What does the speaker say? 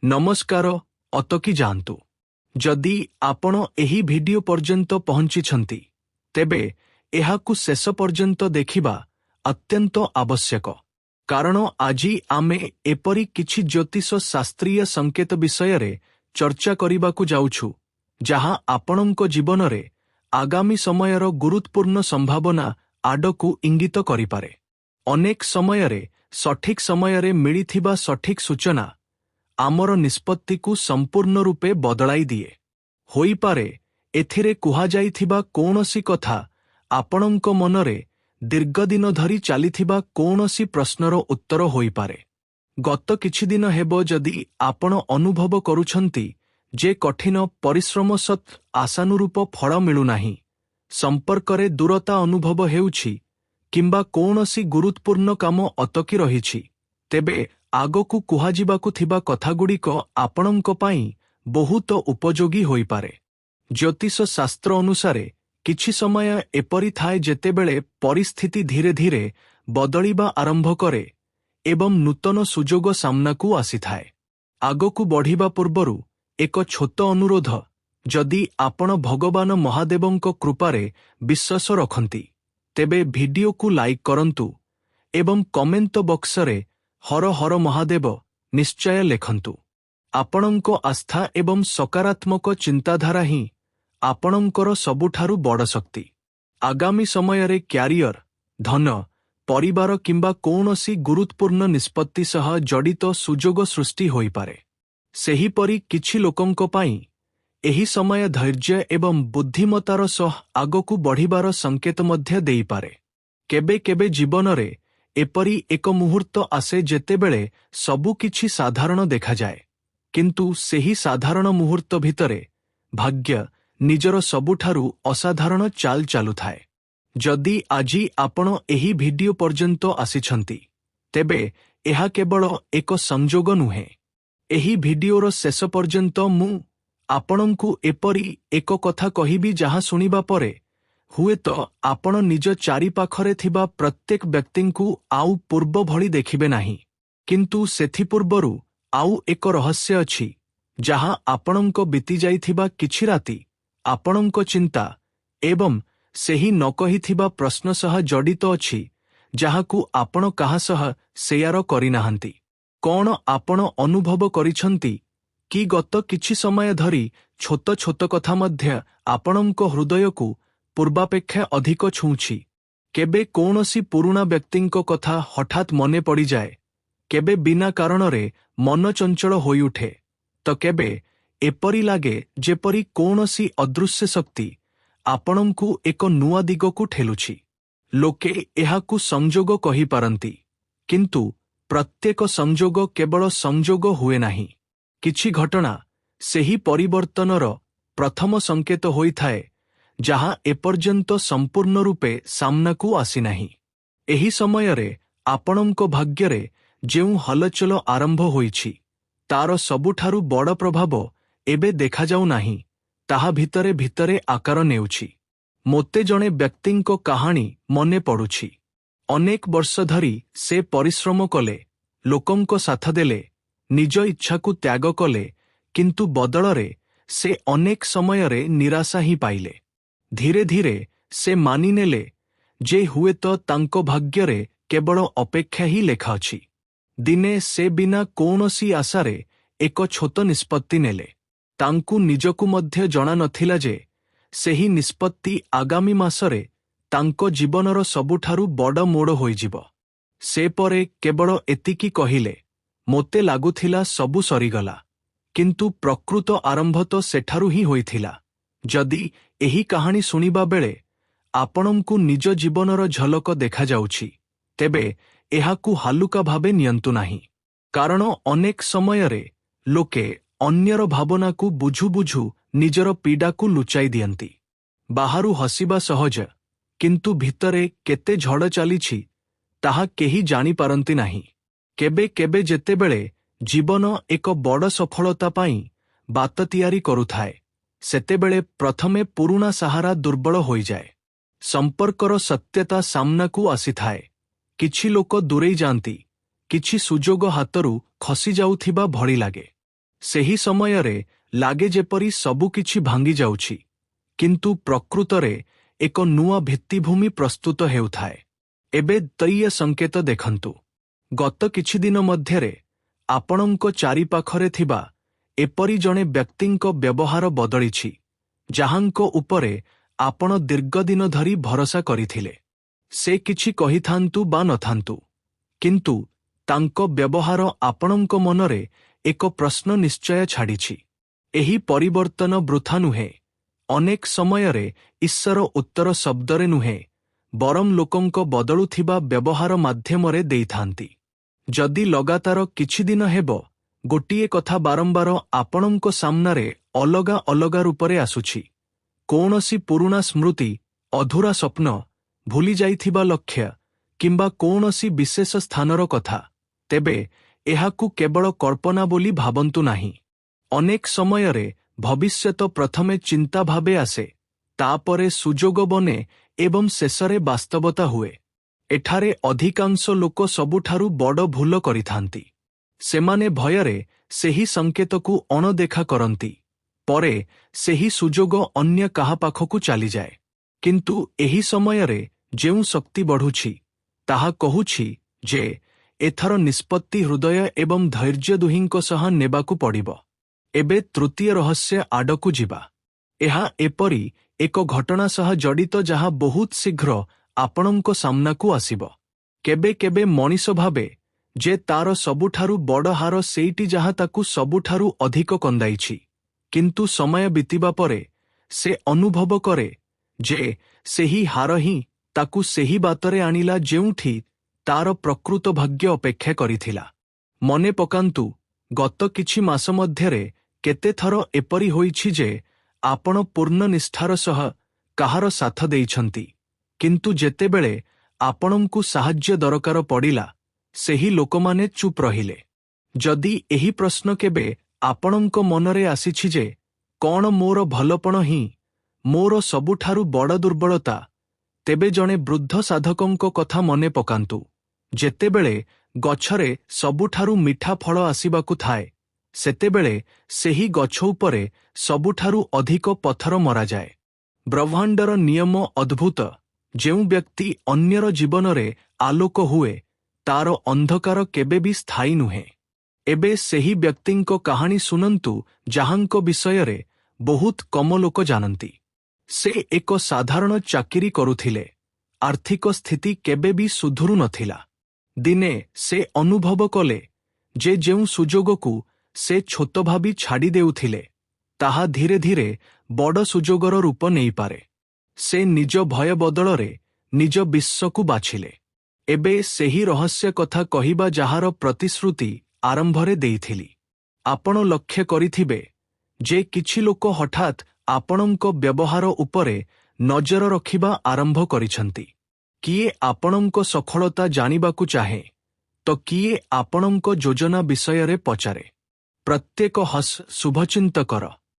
नमस्कार अतकी जातु जदि आपण एही भिडियो पर्यंत पहुंचिछंती तेबे एहाकु शेष पर्यंत देखिबा अत्यंत आवश्यक कारण आजी आमे एपरी किछि ज्योतिष शास्त्रीय संकेत विषय रे चर्चा करिबाकु जाउछु जहा आपणंको जीवन रे आगामी समयर गुरुत्वपूर्ण संभावना आडकु इंगित करिपारे। अनेक समय रे सठिक समय रे मिलिथिबा सठिक सूचना आमर निष्पत्ति को संपूर्ण रूपे बदलाई दिए होई पारे। एथिरे कुहा जाइथिबा कोनोसी कथा आपणंको मनरे दीर्घदिन धरी चलिथिबा कोनोसी प्रश्नर उत्तर होई पारे। गत किछि दिन हेबो जदि आपण अनुभव करूछंती जे कठिन परिश्रम सत् आशानुरूप फल मिलु नाही, संपर्करे दूरता अनुभव हेउछि किंबा कोनोसी गुरुत्वपूर्ण काम अटकी रहिछि, तेबे आगकु कुहाजिबाकु थिबा कथागुड़िक आपणंको पाई बहुत उपयोगी होई पारे। ज्योतिष शास्त्र अनुसारे किछि समय एपरि थाए जेतेबेले परिस्थिति धीरे धीरे बदलिबा आरंभ करे एवं नूतन सुजोग सामनाकु आसीथाए। आगकु बढ़िबा पूर्वरु एक छोट अनुरोध, जदि आपण भगवान महादेवंको कृपारे विश्वास रखंती तेबे वीडियो को लाइक करंतु एवं कमेंट बॉक्स रे हर हर महादेव निश्चय लेखंतु। आपणंको आस्था एवं सकारात्मक चिंताधारा ही आपणंकर सबुठारु बड़ शक्ति। आगामी समय रे क्यारियर, धन, परिवार किंबा कोनोसी गुरुत्वपूर्ण निष्पत्ति सह जड़ित सुजोग सृष्टि होई पारे। सेहीपरि किछि लोकंको पाई एही समय धैर्य एवं बुद्धिमतार सह आगकु बढ़िबार संकेत मध्य देई पारे। केबे केबे जीवन रे एपरी एक मुहूर्त आसे जेतेबेले सबु किछि साधारण देखा जाए, किंतु सेही साधारण मुहूर्त भितरे भाग्य निजर सबुठारु असाधारण चाल चालु थाए। जदि आजी आपण एही भिडियो पर्यंत आसिछंती तेबे एहा केवल एक संजोग नुहे। एही भिडियोर शेष पर्यंत मु आपणंकु एपरी एक कथा कहिबी जहा सुनिबा परे हुए तो आपण निज चारि पाखरे थिबा प्रत्येक व्यक्तिंकु आउ पूर्व भली देखिबे नाही, किंतु सेथि पूर्वरु आउ एक रहस्य अछि जहा आपणंको बीती जाइथिबा किछि राति आपणंको चिंता एवं सेही न कहिथिबा प्रश्न सह जड़ित अछि जहाकु आपण काहा सह शेयर करि नाहंती। कोन आपण अनुभव करिछंती कि गत किछि समय धरी छोट छोट कथा मध्य आपणंको हृदयकु पूर्वापेक्षा अधिक छुंछि। केबे कोनोसी पुरुणा व्यक्तिंको कथा हठात मने पड़ी जाए, केबे बिना कारणरे मन चंचल होई उठे, तो केबे एपरी लागे जेपरी कोनोसी अदृश्य शक्ति आपणंकु एक नुआ दिगकु ठेलुछि। लोके एहाकु संजोग कहि पारंती, किंतु प्रत्येक संजोग केवल संजोग हुए नाही। किछि घटना सेही परिवर्तनर प्रथम संकेत होई थाए जहा एपर्यंत संपूर्ण रूपे सामनाकु आसी नाही। एही समयरे आपणंको भाग्यरे जेउ हलचल आरंभ होईछि तार सबुठारु बड़ प्रभाव एबे देखा जाउ नाही, ताहा भितरे भितरे आकार नेउछि। मोते जणे व्यक्तिंको कहानी मने पड़ुछि। अनेक वर्ष धरी से परिश्रम कले, लोकंको साथ देले, निज इच्छाकु त्याग कले, किंतु बदलरे से अनेक समयरे निराशा ही पाइले। धीरे धीरे से मानिनेले जे हुए तो तांको भाग्यरे केवल अपेक्षा ही लेखा अछि। दिने से बिना कोनोसी आशारे एक छोट निष्पत्ति नेले। तांकु निजकु मध्य जणा नथिला जे सेही निष्पत्ति आगामी मासरे तांको जीवनर सबुठारु बड़ मोड़ होइजिब। से परे केवल एतिकी कहिले, मोते लागुथिला सबु सरीगला, किंतु प्रकृत आरंभ तो सेठारु ही होइथिला। जदि एही कहानी सुनिबा बेले आपणंकु निज जीवनर झलक देखा जाउछि तेबे एहाकु हालुका भावे नियंतु नाही, कारण अनेक समयरे लोके अन्यर भावनाकु बुझु बुझु निजर पीडाकु लुचाई दियंती। बाहारु हसिबा सहज, किंतु भितरे केते झड़ चलिछि ताहा केही जानी पारंती नाही। केबे केबे जेतेबेले जीवन एक बड़ सफलता पाई बात तियारी करुथाए, सेतेबेले प्रथमे पुरुणा सहारा दुर्बल होई जाए। संपर्कर सत्यता सामनाकु आसीथाए। किछि लोक दूरेई जांती, किछि सुजोग हातरू खसी जाउथिबा भଳି लागे। ସେହି ସମୟରେ ଲାଗେ ଯେପରି ସବୁକିଛି ଭାଙ୍ଗି ଯାଉଛି, କିନ୍ତୁ ପ୍ରକୃତରେ ଏକ ନୂଆ ଭିତ୍ତିଭୂମି ପ୍ରସ୍ତୁତ ହେଉଥାଏ। ଏବେ ତୈୟ ସଂକେତ ଦେଖନ୍ତୁ। ଗତ କିଛି ଦିନ ମଧ୍ୟରେ ଆପଣଙ୍କ ଚାରିପାଖରେ ଥିବା ଏପରି ଜଣେ ବ୍ୟକ୍ତିଙ୍କ ବ୍ୟବହାର ବଦଳିଛି, ଯାହାଙ୍କ ଉପରେ ଆପଣ ଦୀର୍ଘଦିନ ଧରି ଭରସା କରିଥିଲେ। ସେ କିଛି କହିଥାନ୍ତୁ ବା ନଥାନ୍ତୁ, କିନ୍ତୁ ତାଙ୍କ ବ୍ୟବହାର ଆପଣଙ୍କ ମନରେ ଏକ ପ୍ରଶ୍ନ ନିଶ୍ଚୟ ଛାଡ଼ିଛି। ଏହି ପରିବର୍ତ୍ତନ ବୃଥା ନୁହେଁ। ଅନେକ ସମୟରେ ଈଶ୍ୱର ଉତ୍ତର ଶବ୍ଦରେ ନୁହେଁ, ବରଂ ଲୋକଙ୍କ ବଦଳୁଥିବା ବ୍ୟବହାର ମାଧ୍ୟମରେ ଦେଇଥାନ୍ତି। ଯଦି ଲଗାତାର କିଛି ଦିନ ହେବ ଗୋଟିଏ କଥା ବାରମ୍ବାର ଆପଣଙ୍କ ସାମ୍ନାରେ ଅଲଗା ଅଲଗା ରୂପରେ ଆସୁଛି, କୌଣସି ପୁରୁଣା ସ୍ମୃତି, ଅଧୁରା ସ୍ୱପ୍ନ, ଭୁଲି ଯାଇଥିବା ଲକ୍ଷ୍ୟ କିମ୍ବା କୌଣସି ବିଶେଷ ସ୍ଥାନର କଥା, ତେବେ ଏହାକୁ କେବଳ କଳ୍ପନା ବୋଲି ଭାବନ୍ତୁ ନାହିଁ। ଅନେକ ସମୟରେ ଭବିଷ୍ୟତ ପ୍ରଥମେ ଚିନ୍ତା ଭାବେ ଆସେ, ତାପରେ ସୁଯୋଗ ବନେ ଏବଂ ଶେଷରେ ବାସ୍ତବତା ହୁଏ। ଏଠାରେ ଅଧିକାଂଶ ଲୋକ ସବୁଠାରୁ ବଡ଼ ଭୁଲ କରିଥାନ୍ତି। ସେମାନେ ଭୟରେ ସେହି ସଂକେତକୁ ଅଣଦେଖା କରନ୍ତି। ପରେ ସେହି ସୁଯୋଗ ଅନ୍ୟ କାହା ପାଖକୁ ଚାଲିଯାଏ। କିନ୍ତୁ ଏହି ସମୟରେ ଯେଉଁ ଶକ୍ତି ବଢ଼ୁଛି, ତାହା କହୁଛି ଯେ ଏଥର ନିଷ୍ପତ୍ତି ହୃଦୟ ଏବଂ ଧୈର୍ଯ୍ୟ ଦୁହିଁଙ୍କ ସହ ନେବାକୁ ପଡ଼ିବ। ଏବେ ତୃତୀୟ ରହସ୍ୟ ଆଡ଼କୁ ଯିବା। ଏହା ଏପରି ଏକ ଘଟଣା ସହ ଜଡ଼ିତ ଯାହା ବହୁତ ଶୀଘ୍ର ଆପଣଙ୍କ ସାମ୍ନାକୁ ଆସିବ। କେବେ କେବେ ମଣିଷ ଭାବେ ଯେ ତାର ସବୁଠାରୁ ବଡ଼ ହାର ସେଇଟି ଯାହା ତାକୁ ସବୁଠାରୁ ଅଧିକ କନ୍ଦାଇଛି, କିନ୍ତୁ ସମୟ ବିତିବା ପରେ ସେ ଅନୁଭବ କରେ ଯେ ସେହି ହାର ହିଁ ତାକୁ ସେହି ବାଟରେ ଆଣିଲା ଯେଉଁଠି ତାର ପ୍ରକୃତ ଭାଗ୍ୟ ଅପେକ୍ଷା କରିଥିଲା। ମନେ ପକାନ୍ତୁ, ଗତ କିଛି ମାସ ମଧ୍ୟରେ କେତେଥର ଏପରି ହୋଇଛି ଯେ ଆପଣ ପୂର୍ଣ୍ଣ ନିଷ୍ଠାର ସହ କାହାର ସାଥ ଦେଇଛନ୍ତି, କିନ୍ତୁ ଯେତେବେଳେ ଆପଣଙ୍କୁ ସାହାଯ୍ୟ ଦରକାର ପଡ଼ିଲା, ସେହି ଲୋକମାନେ ଚୁପ୍ ରହିଲେ। ଯଦି ଏହି ପ୍ରଶ୍ନ କେବେ ଆପଣଙ୍କ ମନରେ ଆସିଛି ଯେ କ'ଣ ମୋର ଭଲପଣ ହିଁ ମୋର ସବୁଠାରୁ ବଡ଼ ଦୁର୍ବଳତା, ତେବେ ଜଣେ ବୃଦ୍ଧ ସାଧକଙ୍କ କଥା ମନେ ପକାନ୍ତୁ। ଯେତେବେଳେ ଗଛରେ ସବୁଠାରୁ ମିଠା ଫଳ ଆସିବାକୁ ଥାଏ, ସେତେବେଳେ ସେହି ଗଛ ଉପରେ ସବୁଠାରୁ ଅଧିକ ପଥର ମରାଯାଏ। ବ୍ରହ୍ମାଣ୍ଡର ନିୟମ ଅଦ୍ଭୁତ। ଯେଉଁ ବ୍ୟକ୍ତି ଅନ୍ୟର ଜୀବନରେ ଆଲୋକ ହୁଏ, ତାର ଅନ୍ଧକାର କେବେ ବି ସ୍ଥାୟୀ ନୁହେଁ। ଏବେ ସେହି ବ୍ୟକ୍ତିଙ୍କ କାହାଣୀ ଶୁଣନ୍ତୁ ଯାହାଙ୍କ ବିଷୟରେ ବହୁତ କମ ଲୋକ ଜାଣନ୍ତି। ସେ ଏକ ସାଧାରଣ ଚାକିରି କରୁଥିଲେ। ଆର୍ଥିକ ସ୍ଥିତି କେବେ ବି ସୁଧୁରୁ ନଥିଲା। ଦିନେ ସେ ଅନୁଭବ କଲେ ଯେ ଯେଉଁ ସୁଯୋଗକୁ ସେ ଛୋଟ ଭାବି ଛାଡ଼ି ଦେଉଥିଲେ, ତାହା ଧୀରେ ଧୀରେ ବଡ଼ ସୁଯୋଗର ରୂପ ନେଇପାରେ। ସେ ନିଜ ଭୟ ବଦଳରେ ନିଜ ବିଶ୍ୱକୁ ବାଛିଲେ। ଏବେ ସେହି ରହସ୍ୟ କଥା କହିବା ଯାହାର ପ୍ରତିଶ୍ରୁତି ଆରମ୍ଭରେ ଦେଇଥିଲି। ଆପଣ ଲକ୍ଷ୍ୟ କରିଥିବେ ଯେ କିଛି ଲୋକ ହଠାତ୍ ଆପଣଙ୍କ ବ୍ୟବହାର ଉପରେ ନଜର ରଖିବା ଆରମ୍ଭ କରିଛନ୍ତି। କିଏ ଆପଣଙ୍କ ସଫଳତା ଜାଣିବାକୁ ଚାହେଁ, ତ କିଏ ଆପଣଙ୍କ ଯୋଜନା ବିଷୟରେ ପଚାରେ। ପ୍ରତ୍ୟେକ ଶୁଭଚିନ୍ତକର